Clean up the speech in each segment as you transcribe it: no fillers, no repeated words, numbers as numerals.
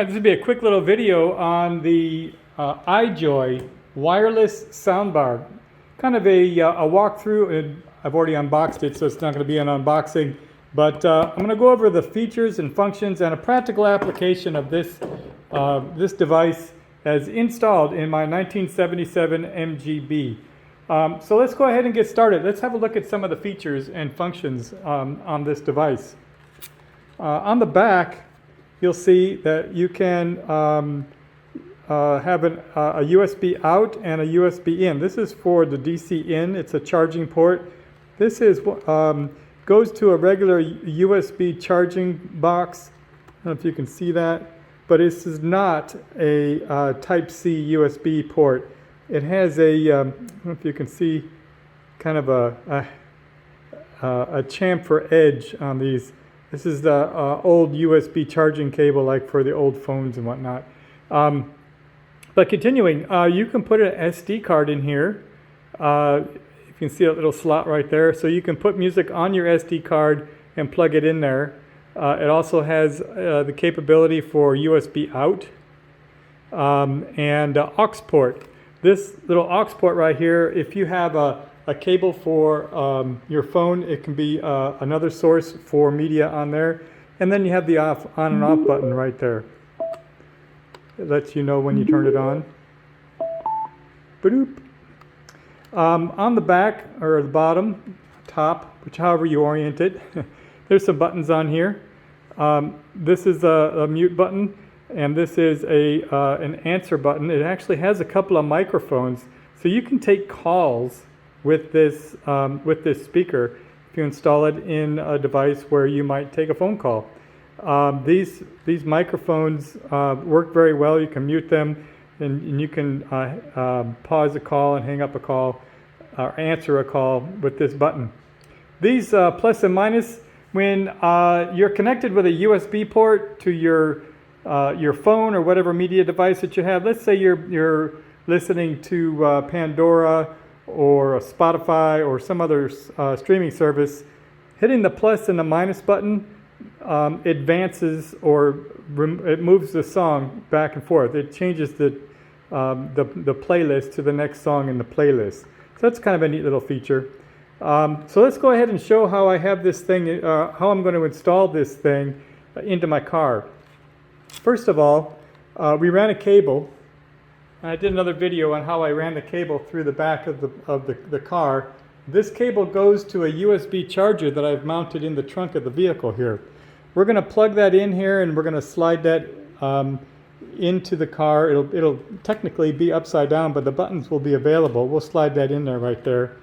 Alright, this will be a quick little video on the IJoy Wireless soundbar. Kind of a walkthrough, and I've already unboxed it, so it's not going to be an unboxing. But I'm going to go over the features and functions and a practical application of this, this device as installed in my 1977 MGB. So let's go ahead and get started. Let's have a look at some of the features and functions on this device. On the back, you'll see that you can have a USB out and a USB in. This is for the DC in. It's a charging port. This is goes to a regular USB charging box. I don't know if you can see that, but this is not a Type C USB port. It has a, I don't know if you can see, kind of a chamfer edge on these. This is the old USB charging cable, like for the old phones and whatnot. But continuing, you can put an SD card in here. You can see a little slot right there. So you can put music on your SD card and plug it in there. It also has the capability for USB out and aux port. This little aux port right here, if you have a cable for your phone, it can be another source for media on there. And then you have the on and off button right there. It lets you know when you turn it on. Ba-doop. On the back, or the bottom, top, which however you orient it, there's some buttons on here. This is a mute button, and this is an answer button. It actually has a couple of microphones, so you can take calls with this speaker if you install it in a device where you might take a phone call. These microphones work very well. You can mute them, and you can pause a call and hang up a call or answer a call with this button. These plus and minus, when you're connected with a USB port to your phone or whatever media device that you have. Let's say you're listening to Pandora or Spotify or some other streaming service. Hitting the plus and the minus button advances or it moves the song back and forth. It changes the playlist to the next song in the playlist. So that's kind of a neat little feature. So let's go ahead and show how I have this thing, how I'm going to install this thing into my car. First of all, we ran a cable. I did another video on how I ran the cable through the back of the car. This cable goes to a USB charger that I've mounted in the trunk of the vehicle here. We're going to plug that in here, and we're going to slide that into the car. It'll technically be upside down, but the buttons will be available. We'll slide that in there right there.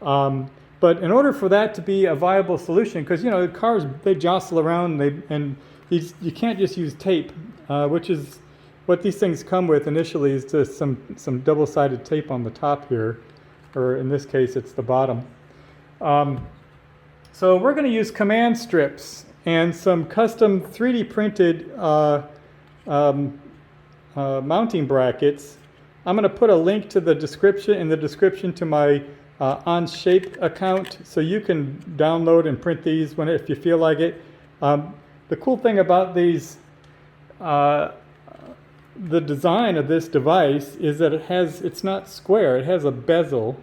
But in order for that to be a viable solution, because you know the cars, they jostle around, and you can't just use tape, which is what these things come with initially, is just some double-sided tape on the top here, or in this case it's the bottom. So we're going to use command strips and some custom 3D printed mounting brackets. I'm going to put a link to the description to my OnShape account, so you can download and print these if you feel like it. The cool thing about these, the design of this device is that it's not square. It has a bezel,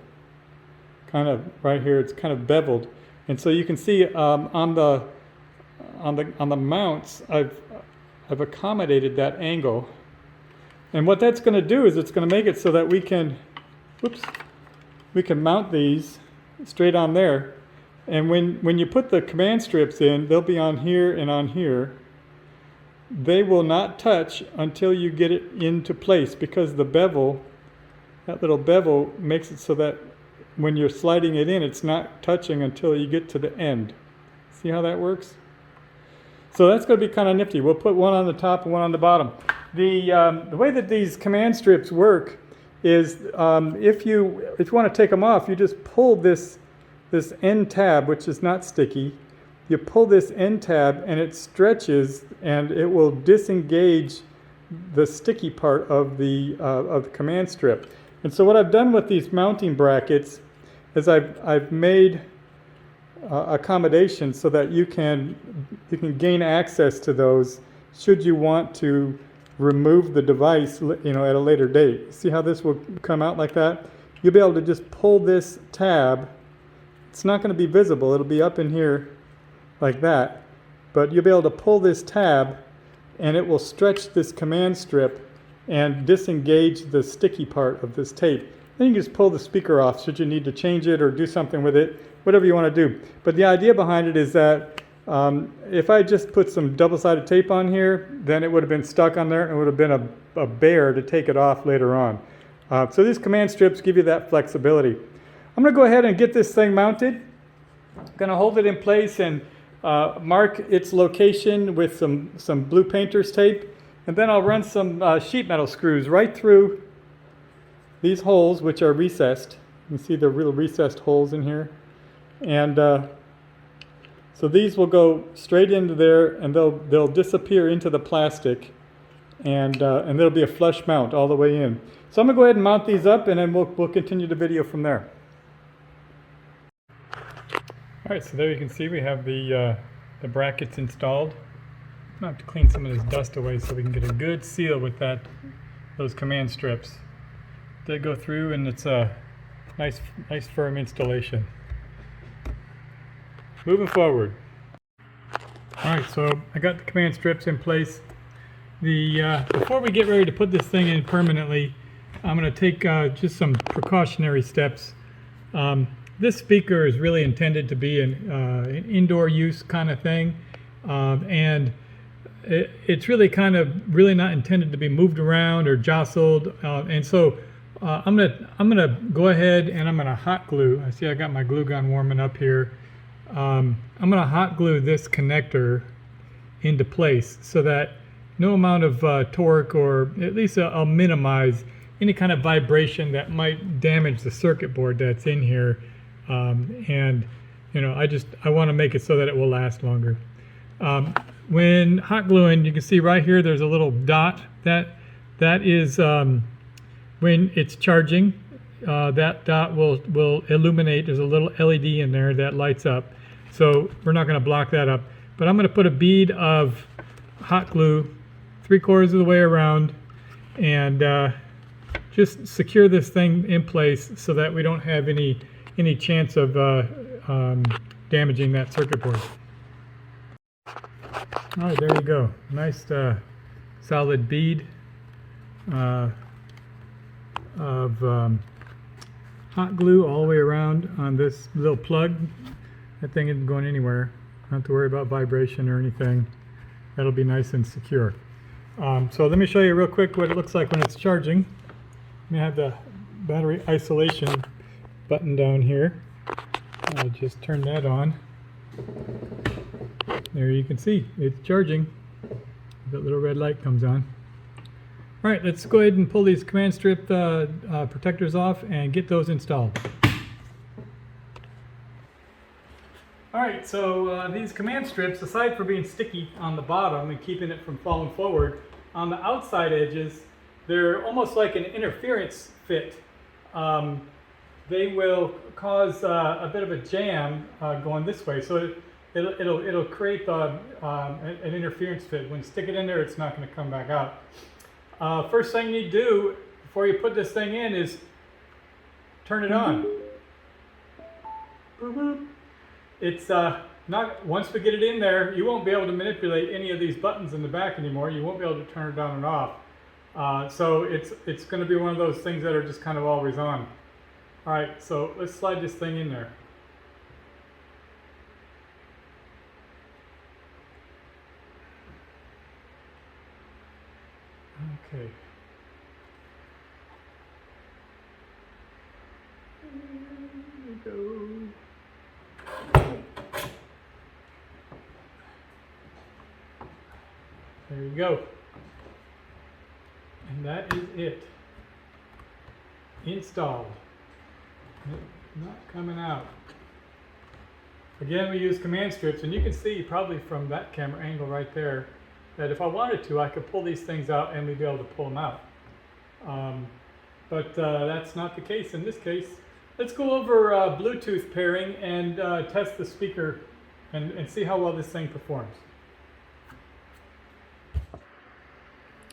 kind of right here. It's kind of beveled, and so you can see on the mounts, I've accommodated that angle. And what that's going to do is it's going to make it so that we can mount these straight on there. And when you put the command strips in, they'll be on here and on here. They will not touch until you get it into place, because the bevel, that little bevel, makes it so that when you're sliding it in, it's not touching until you get to the end. See how that works? So that's going to be kind of nifty. We'll put one on the top and one on the bottom. The way that these command strips work is if you want to take them off, you just pull this end tab, which is not sticky. You pull this end tab and it stretches, and it will disengage the sticky part of the command strip. And so what I've done with these mounting brackets is I've made accommodations so that you can gain access to those should you want to remove the device, you know, at a later date. See how this will come out like that? You'll be able to just pull this tab. It's not going to be visible. It'll be up in here like that. But you'll be able to pull this tab and it will stretch this command strip and disengage the sticky part of this tape. Then you can just pull the speaker off should you need to change it or do something with it, whatever you want to do. But the idea behind it is that if I just put some double-sided tape on here, then it would have been stuck on there and it would have been a bear to take it off later on. So these command strips give you that flexibility. I'm going to go ahead and get this thing mounted. I'm going to hold it in place and mark its location with some blue painter's tape. And then I'll run some sheet metal screws right through these holes, which are recessed. You can see the real recessed holes in here. And so these will go straight into there, and they'll disappear into the plastic, and there'll be a flush mount all the way in. So I'm going to go ahead and mount these up, and then we'll continue the video from there. All right, so there you can see we have the brackets installed. I'm going to have to clean some of this dust away so we can get a good seal with those command strips. They go through, and it's a nice firm installation. Moving forward. All right, so I got the command strips in place. Before we get ready to put this thing in permanently, I'm going to take just some precautionary steps. This speaker is really intended to be an indoor use kind of thing, and it's really really not intended to be moved around or jostled, and so I'm gonna go ahead and I'm gonna hot glue. I see I got my glue gun warming up here. I'm gonna hot glue this connector into place so that no amount of torque, or at least I'll minimize any kind of vibration that might damage the circuit board that's in here. And you know, I want to make it so that it will last longer. When hot gluing, you can see right here there's a little dot that is when it's charging. That dot will illuminate. There's a little LED in there that lights up, so we're not going to block that up, but I'm going to put a bead of hot glue 3/4 of the way around and just secure this thing in place so that we don't have any chance of damaging that circuit board. All right, there you go. Nice solid bead of hot glue all the way around on this little plug. That thing isn't going anywhere. Don't have to worry about vibration or anything. That'll be nice and secure. So let me show you real quick what it looks like when it's charging. Let me have the battery isolation button down here. I'll just turn that on. There you can see it's charging. That little red light comes on. All right, let's go ahead and pull these command strip protectors off and get those installed. All right, so these command strips, aside from being sticky on the bottom and keeping it from falling forward, on the outside edges, they're almost like an interference fit. They will cause a bit of a jam going this way, so it'll create an interference fit. When you stick it in there, it's not going to come back out. First thing you do before you put this thing in is turn it on. Boop, boop. It's not, once we get it in there, you won't be able to manipulate any of these buttons in the back anymore. You won't be able to turn it on and off. So it's going to be one of those things that are just kind of always on. All right, so let's slide this thing in there. Okay. There we go. There you go. And that is it. Installed. Not coming out. Again, we use command strips, and you can see probably from that camera angle right there that if I wanted to, I could pull these things out and we'd be able to pull them out. But that's not the case in this case. Let's go over Bluetooth pairing and test the speaker and see how well this thing performs.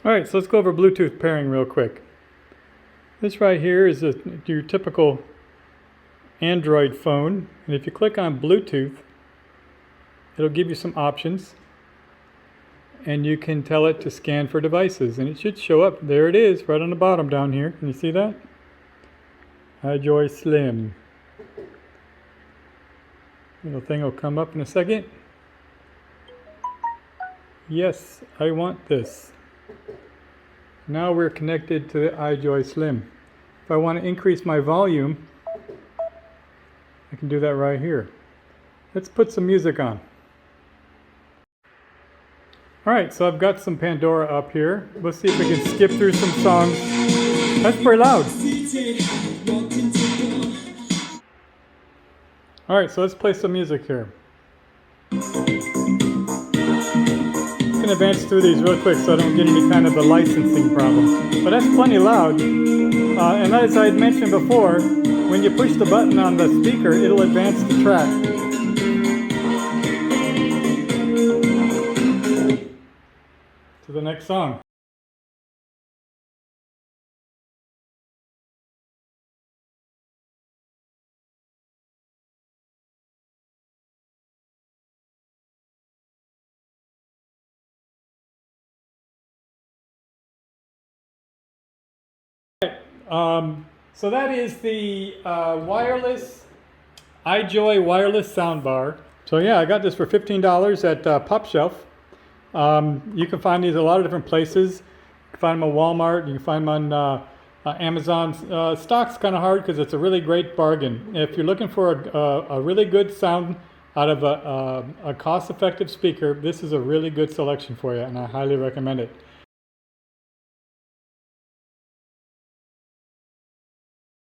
Alright, so let's go over Bluetooth pairing real quick. This right here is your typical Android phone, and if you click on Bluetooth, it'll give you some options, and you can tell it to scan for devices, and it should show up. There it is, right on the bottom down here. Can you see that? IJoy Slim. Little thing will come up in a second. Yes, I want this. Now we're connected to the IJoy Slim. If I want to increase my volume, I can do that right here. Let's put some music on. Alright, so I've got some Pandora up here. Let's see if we can skip through some songs. That's pretty loud. Alright, so let's play some music here. I'm going to advance through these real quick so I don't get any kind of a licensing problem. But that's plenty loud. And as I had mentioned before, when you push the button on the speaker, it'll advance the track. To the next song. So that is the wireless IJoy wireless soundbar. So yeah, I got this for $15 at pOpshelf. You can find these at a lot of different places. You can find them at Walmart. You can find them on Amazon. Stock's kind of hard because it's a really great bargain. If you're looking for a really good sound out of a cost-effective speaker, this is a really good selection for you, and I highly recommend it.